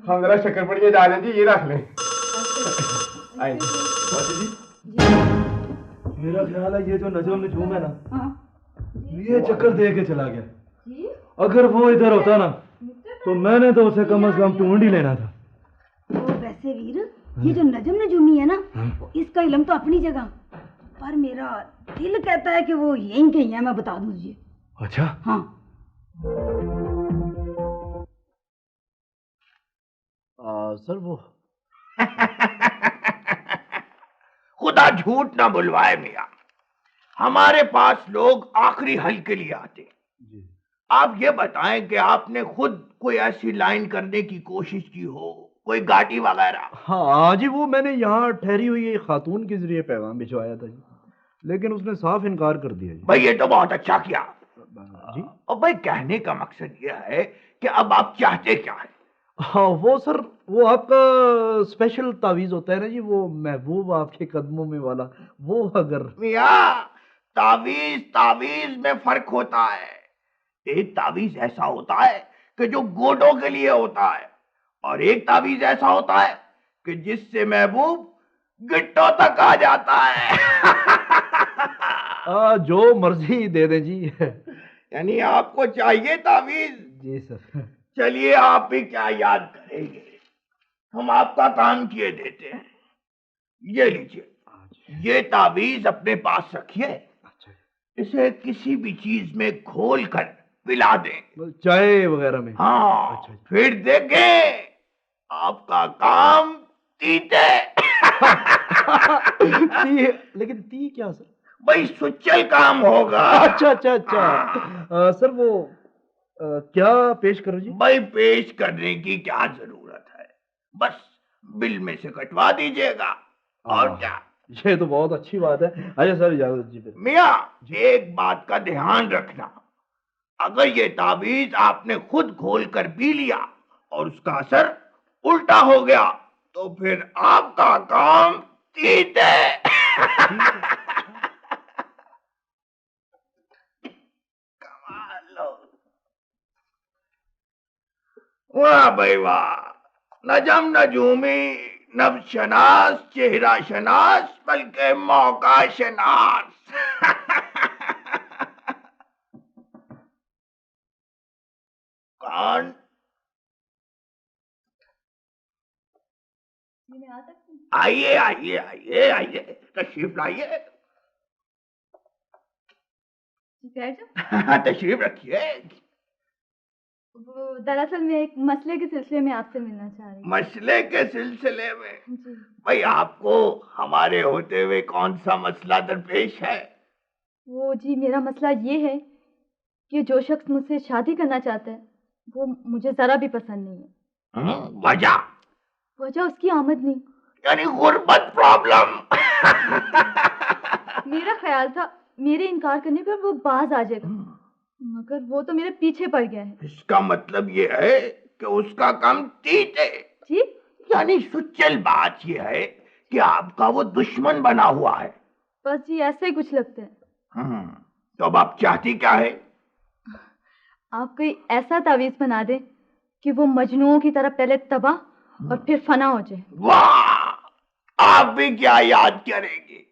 हम जरा शक्कर पड़िए जा रहे हैं जी, ये रख लें। आइए जी मेरा ख्याल है ये जो नजम नजूम है ना, ये चक्कर दे के चला गया। अगर वो इधर होता ना तो मैंने तो उसे कम से कम ढूंढ ही लेना था। तो वैसे वीर ये जो नजम नजूमी है ना, इसका इल्म तो अपनी जगह, पर मेरा दिल कहता है कि वो यहीं कहीं है, मैं बता दूं तुझे। अच्छा हाँ सर वो खुदा झूठ ना बुलवाए मियाँ, हमारे पास लोग आखिरी हल के लिए आते हैं। आप ये बताएं कि आपने खुद कोई ऐसी लाइन करने की कोशिश की हो, कोई गाड़ी वगैरह? हाँ जी, वो मैंने यहाँ ठहरी हुई एक खातून के जरिए पैगाम भिजवाया था जी, लेकिन उसने साफ इनकार कर दिया जी। भाई ये तो बहुत अच्छा किया जी। और भाई कहने का मकसद ये है कि अब आप चाहते क्या है? हाँ वो सर, वो आपका स्पेशल तावीज होता है ना जी, वो महबूब आपके कदमों में वाला, वो अगर। मियाँ, तावीज तावीज में फर्क होता है। एक तावीज ऐसा होता है कि जो गोडों के लिए होता है, और एक तावीज ऐसा होता है कि जिससे महबूब गिट्टों तक आ जाता है। जो मर्जी दे दें जी। यानी आपको चाहिए तावीज? जी सर। चलिए, आप भी क्या याद करेंगे, हम आपका काम किए देते हैं। ये लीजिए, ये तावीज अपने पास रखिए। इसे किसी भी चीज में घोल कर पिला दें, चाय वगैरह में। हाँ। अच्छा। फिर देखें आपका काम तीते। लेकिन ती क्या सर? भाई सुचल काम होगा। अच्छा अच्छा अच्छा। सर वो क्या पेश करो जी? भाई पेश करने की क्या जरूरत है, बस बिल में से कटवा दीजिएगा, और क्या। ये तो बहुत अच्छी बात है। अच्छा सर, इजाजत जी। मियाँ, एक बात का ध्यान रखना, अगर ये तावीज आपने खुद घोल कर पी लिया और उसका असर उल्टा हो गया तो फिर आपका काम तीत है। कमाल हो। वाह भाई वाह, नजम नजूमी, नब शनास, चेहरा शनास, बल्कि मौका शनास। कौन? आइए आइए आइए आइए, तशरीफ लाइए। तशरीफ रखिए। दरअसल मैं एक मसले के सिलसिले में आपसे मिलना चाह रही हूँ। मसले के सिलसिले में? जी। भाई आपको हमारे होते हुए कौन सा मसला दरपेश है? वो जी, मेरा मसला ये है कि जो शख्स मुझसे शादी करना चाहता है वो मुझे जरा भी पसंद नहीं है। वजह? वजह उसकी आमदनी, यानी गुर्बत प्रॉब्लम। मेरा ख्याल था मेरे इनकार करने पर वो बाज आ जाएगा, मगर वो तो मेरे पीछे पड़ गया है। इसका मतलब ये है कि उसका काम तीत है। जी? यानी सुचल बात ये है कि आपका वो दुश्मन बना हुआ है। बस जी, ऐसा ही कुछ लगता है। तो अब आप चाहती क्या है? आप कोई ऐसा तावीज बना दे कि वो मजनूओं की तरह पहले तबाह और फिर फना हो जाए। वाह, आप भी क्या याद करेंगे।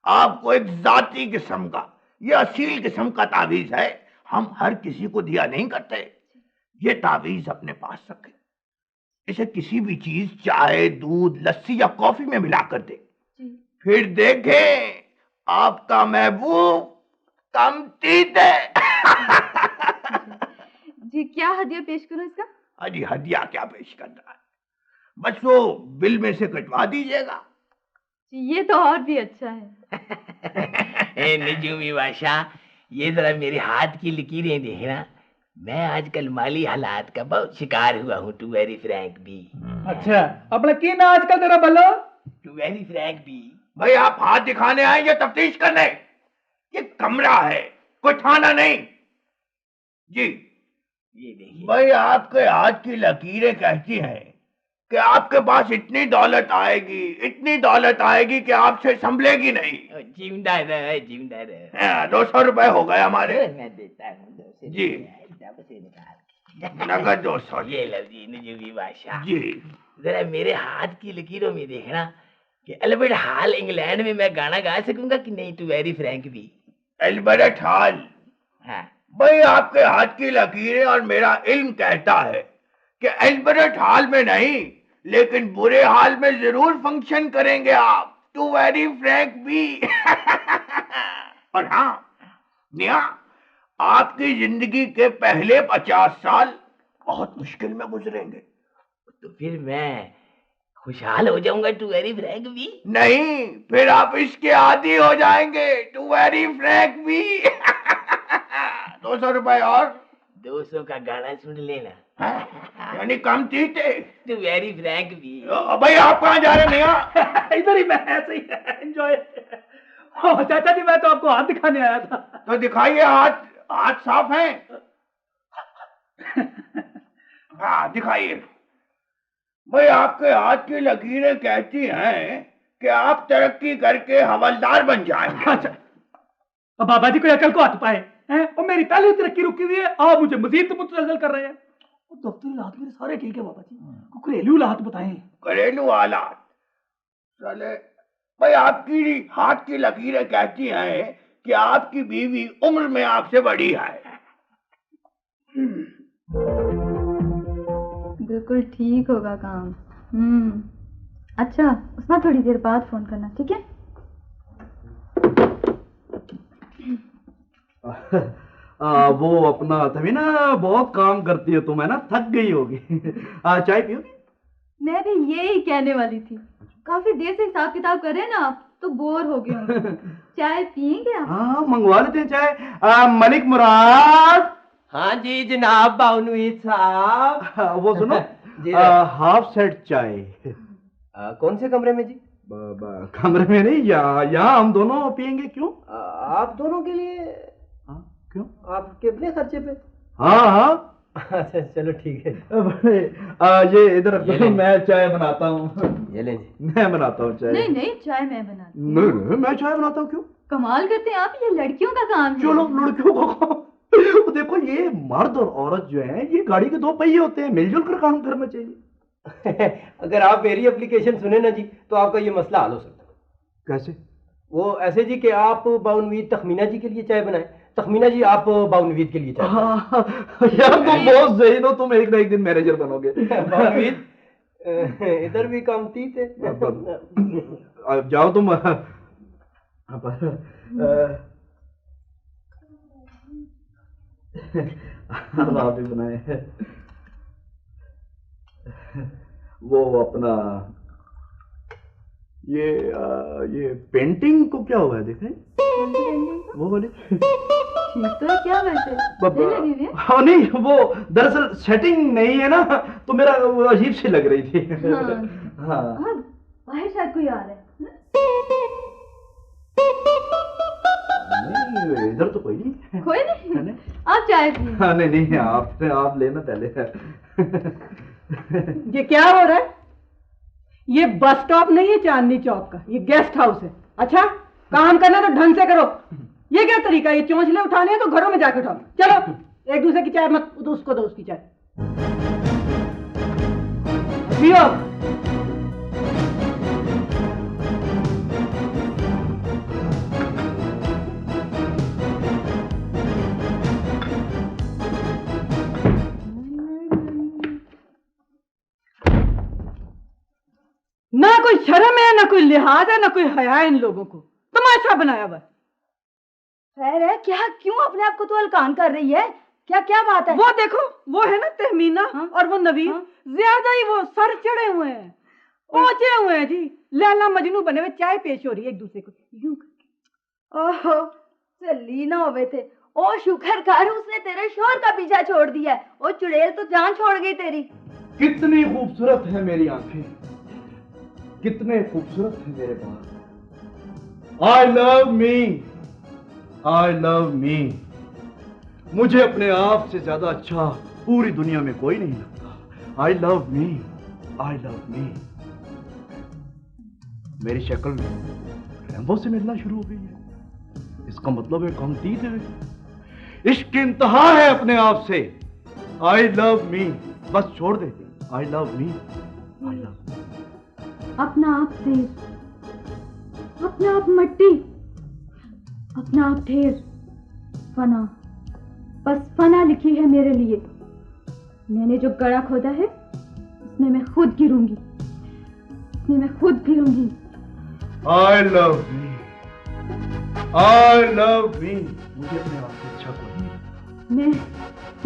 आपको एक जाती किस्म का, ये असील किस्म का तावीज है, हम हर किसी को दिया नहीं करते। ये तावीज अपने पास रखें, इसे किसी भी चीज, चाय, दूध, लस्सी या कॉफी में मिला कर दे, फिर देखें आपका महबूब कम तीत है। जी, क्या हदिया पेश करूं इसका? अजी हदिया क्या पेश करना है, बस वो बिल में से कटवा दीजिएगा। ये तो और भी अच्छा है। निजूमी बादशाह, ये जरा मेरे हाथ की लकीरें देखना, मैं आजकल माली हालात का बहुत शिकार हुआ हूँ, टू वेरी फ्रैंक भी। अच्छा, अपना की ना आजकल जरा बोलो। टू वेरी फ्रैंक भी। भाई आप हाथ दिखाने आए या तफ्तीश करने? ये कमरा है, कोई थाना नहीं। जी ये देखिए भाई, आपके हाथ की लकीरें कहती हैं कि आपके पास इतनी दौलत आएगी, इतनी दौलत आएगी कि आपसे संभलेगी नहीं। जिंदा रहे, जिंदा रहे। 200 रुपए हो गए हमारे। मैं देता हूँ जी, नगद 200। ये लो जी निजूमी बादशाह जी। जरा मेरे हाथ की लकीरों में देखना कि अल्बर्ट हॉल इंग्लैंड में मैं गाना गा सकूंगा कि नहीं, टू वेरी फ्रैंक भी। Albert hall? हाँ भाई, आपके हाथ की लकीरें और मेरा इल्म कहता है कि अल्बर्ट हॉल में नहीं, लेकिन बुरे हाल में जरूर फंक्शन करेंगे आप, टू वेरी फ्रैंक भी। और हाँ मियां, आपकी जिंदगी के पहले 50 साल बहुत मुश्किल में गुजरेंगे। तो फिर मैं खुशहाल हो जाऊंगा टू वेरी फ्रैंक भी। नहीं, फिर आप इसके आदी हो जाएंगे, टू वेरी फ्रैंक भी। 200 रुपए और 200 का गाना सुन लेना। यानी कम चीते। टू वेरी फ्रैंक भी। भाई आप कहाँ जा रहे हैं मियां? इधर ही मैं ऐसे ही एंजॉय। चाचा जी मैं तो आपको हाथ दिखाने आया था। तो दिखाइए हाथ, हाथ साफ है? हाँ दिखाइए। भाई आपके हाथ की लकीरें कहती हैं कि आप तरक्की करके हवलदार बन जाएंगे। अच्छा, अब बाबा जी कोई अकल को हाथ पाए हैं? और मेरी पहली तरक्की रुकी हुई है, आप मुझे मजीद मुतज़्ज़ल कर रहे हैं। दफ्तरी हालात मेरे सारे ठीक है बाबा जी, घरेलू हालात बताएं। घरेलू हालात चले भाई, आपकी हाथ की लकीरें कहती हैं कि आपकी बीवी उम्र में आपसे बड़ी है। बिल्कुल ठीक होगा काम। अच्छा उस्मा, थोड़ी देर बाद फोन करना, ठीक है? वो अपना तभी ना बहुत काम करती है तुम, है ना, थक गई होगी। चाय पियोगी? मैं भी यही कहने वाली थी, काफी देर से हिसाब किताब कर रहे हैं ना आप, तो बोर हो गए होंगे। चाय पियेंगे आप? हाँ मंगवा लेते हैं चाय। मलिक मुराद। हाँ जी जनाब बाउनवीद साहब। वो सुनो, हाफ सेट चाय। कौन से कमरे में जी? कमरे में नहीं, यहाँ हम दोनों पियेंगे। क्यों? आप दोनों के लिए? क्यों? आपके अपने खर्चे पे? हाँ हाँ। अच्छा चलो ठीक है। ये इधर रखो, मैं चाय बनाता हूँ। ये ले जी। मैं बनाता हूँ चाय। नहीं नहीं, चाय मैं बनाती हूँ। नहीं मैं चाय बनाता हूँ। क्यों? कमाल करते हैं आप, ये लड़कियों का काम है। चलो लड़कियों का काम। देखो ये मर्द और औरत जो है ये गाड़ी के दो पहिए होते हैं, मिलजुल कर काम करना चाहिए। अगर आप मेरी एप्लीकेशन सुने ना जी तो आपका ये मसला हल हो सकता है। कैसे? वो ऐसे जी कि आप बाउनवीद तखमीना जी के लिए चाय बनाएं, तखमीना जी आप बाउनवीद के लिए चाय बनाएं। यार तुम बहुत ज़हीन हो, तुम एक ना एक दिन मैनेजर बनोगे। बाउनवीद इधर भी काम तीत है। अब जाओ तुम। अब आप ही बनाए। वो अपना ये पेंटिंग को क्या हुआ है देखें? वो वाली ठीक तो है क्या वैसे? हाँ नहीं, वो दरअसल सेटिंग नहीं है ना, तो मेरा वो अजीब सी लग रही थी। हाँ बाहर शायद कोई आ रहा है। नहीं इधर तो कोई नहीं। कोई नहीं? आप चाय पिए। हाँ नहीं आप लेना पहले। ये क्या हो रहा है? ये बस स्टॉप नहीं है चांदनी चौक का, ये गेस्ट हाउस है। अच्छा काम करना तो ढंग से करो। ये क्या तरीका है? ये चोंचले उठाने हैं तो घरों में जाके उठाओ। चलो एक दूसरे की चाय मत दो, उसको दो उसकी चाय पियो। ना कोई शर्म है, ना कोई लिहाज है, ना कोई हया है। इन लोगों को तमाशा बनाया हुआ। खैर है क्या? क्यों अपने आप को तो हल्कान कर रही है? क्या क्या बात है? वो देखो, वो है ना तहमीना और वो नवीन, ज्यादा ही वो सर चढ़े हुए हैं, पहुंचे हुए हैं जी। लैला मजनू बने हुए चाय पेश हो रही है एक दूसरे को यूं करके। ओहो चली ना होवे थे। ओ शुक्र कर उसने तेरे शोर का पीछा छोड़ दिया है। ओ चुड़ैल तो जान छोड़ गई तेरी। कितनी खूबसूरत है मेरी आंखें, कितने खूबसूरत है मेरे बाल। I love me, I love me. मुझे अपने आप से ज्यादा अच्छा पूरी दुनिया में कोई नहीं लगता। I love me, I love me. मेरी शक्ल में रैम्बो से मिलना शुरू हो गई है। इसका मतलब है कम तीत है। इश्क इंतहा है अपने आप से। आई लव मी, बस छोड़ दे। I love me, I love me. अपना आप तेज, अपना आप मट्टी, अपना आप ढेर, फना, बस फना लिखी है मेरे लिए। मैंने जो गड़ा खोदा है उसमें मैं खुद गिरूंगी, उसमें मैं खुद गिरूंगी। I love me, I love me. मुझे अपने आप से अच्छा कोई नहीं।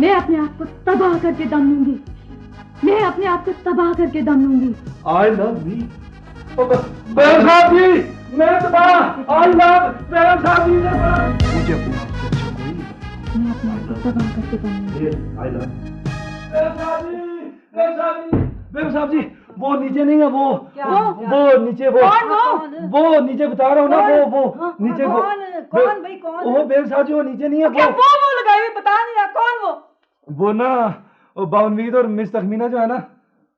मैं अपने आप को तबाह करके दम लूंगी, मैं अपने आप को तबाह करके दम लूंगी। I love me. बेगम साहब जी, मैं तबाह। आई लव बेगम साहब जी से मुझे अपने आप से अच्छा कोई नहीं। मैं अपने आप को तबाह करके बनूंगी। आई लव बेगम साहब जी, बेगम साहब जी, बेगम साहब जी, वो नीचे नहीं है, वो नीचे, वो नीचे बता रहा हूँ ना, वो नीचे, कौन भाई कौन? वो बेगम साहब जी वो नीचे नहीं है, क्या वो लगाई हुई बता नहीं रहा कौन वो ना वो बाउनवीद और मिस तखमीना जो है ना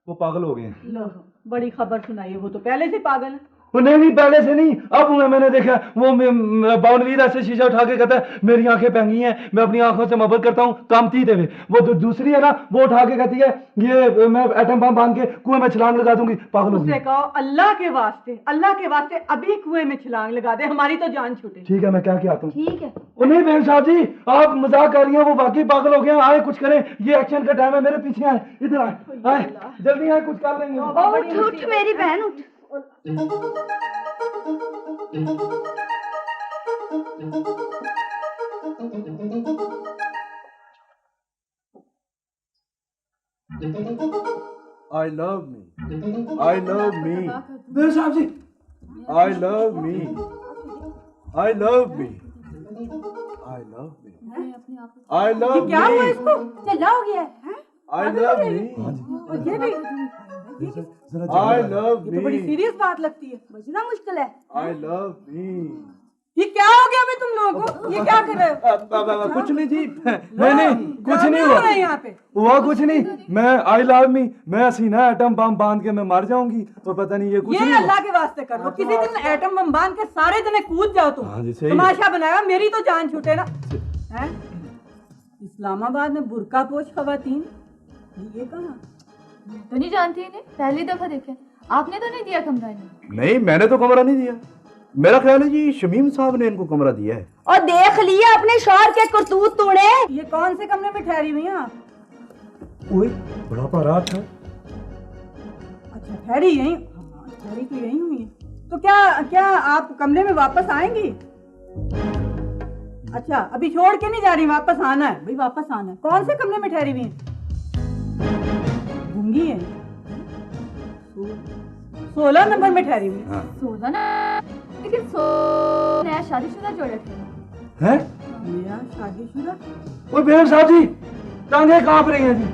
वो पागल हो गए हैं। लो बड़ी खबर सुनाई है, वो तो पहले से पागल है। नहीं पहले से नहीं, अब मैंने देखा वो बाउनवीद ऐसे शीशा उठा के कहता है मेरी आंखें पेंगी हैं, मैं अपनी आंखों से मोहब्बत करता हूँ, कामती देवे। वो दूसरी है ना, वो उठा के कहती है ये मैं एटम बम बांध के कुएं में छलांग लगा दूंगी। पागल हो उससे कहो अल्लाह के वास्ते अभी कुएं में छलांग लगा दे, हमारी तो जान छूटे। ठीक है, मैं क्या आता हूँ। ठीक है। नहीं बेगम साहब जी, आप मजाक कर रही हैं, वो वाकई पागल हो गए। आए कुछ करें, ये एक्शन का टाइम है, मेरे पीछे आए, इधर आए, जल्दी आए, कुछ कर लेंगे। उठ मेरी बहन उठ। I love me. I love me. बेगम साहब जी, I love me. I love me. I love me. I love me. क्या हुआ इसको? चला हो गया है? I love me. और ये भी I love ये तो बड़ी me. सीरियस बात लगती है, बचना मुश्किल है। I love me. ये क्या हो गया भाई तुम लोगों को? ये क्या कर रहे हो? कुछ नहीं जी, नहीं कुछ नहीं हो रहा है यहाँ पे। हुआ कुछ नहीं, मैं आई लव मी, मैं हसीना एटम बम बांध के मैं मर जाऊंगी और पता नहीं ये कुछ ये नहीं अल्लाह के वास्ते कर लो, किसी दिन एटम बम बांध के सारे जने कूद जाओ तुम। हाँ जी, सही है। तमाशा बनाया, मेरी तो जान छूटे ना। हैं? इस्लामाबाद में बुर्का पोश खवातीन, ये कहाँ? तो नहीं जानती इन्हें, पहली दफा देखे। आपने तो नहीं दिया कमरा इन्हें? नहीं, मैंने तो कमरा नहीं दिया। मेरा ख्याल है जी शमीम साहब ने इनको कमरा दिया है। और देख लिया अपने शौहर के करतूत तूने। ये कौन से कमरे में ठहरी हुई हैं आप? ओए बड़ा पारा था। अच्छा ठहरी यहीं, हाँ, ठहरी तो यहीं हुई है। तो क्या आप कमरे में वापस आएंगी? अच्छा अभी छोड़ के नहीं जा रही, वापस आना है भाई, वापस आना है। कौन से कमरे में ठहरी हुई हैं? गूंगी है, 16 नंबर में ठहरी हुई है। 16 ना, लेकिन नया शादीशुदा जोड़ा थे। हैं? नया शादीशुदा? ओए बेगम साहब जी, टांगे कांप रही हैं जी।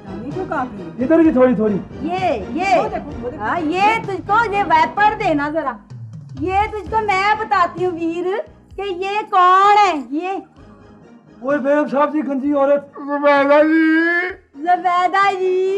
टांगे क्यों कांप रही हैं? इधर की थोड़ी। ये तुझको ये वैपर देना जरा। ये तुझको मैं बताती हूँ वीर कि ये कौन है। ये ओए बेगम साहब जी, गंजी औरत। ज़ुबैदा जी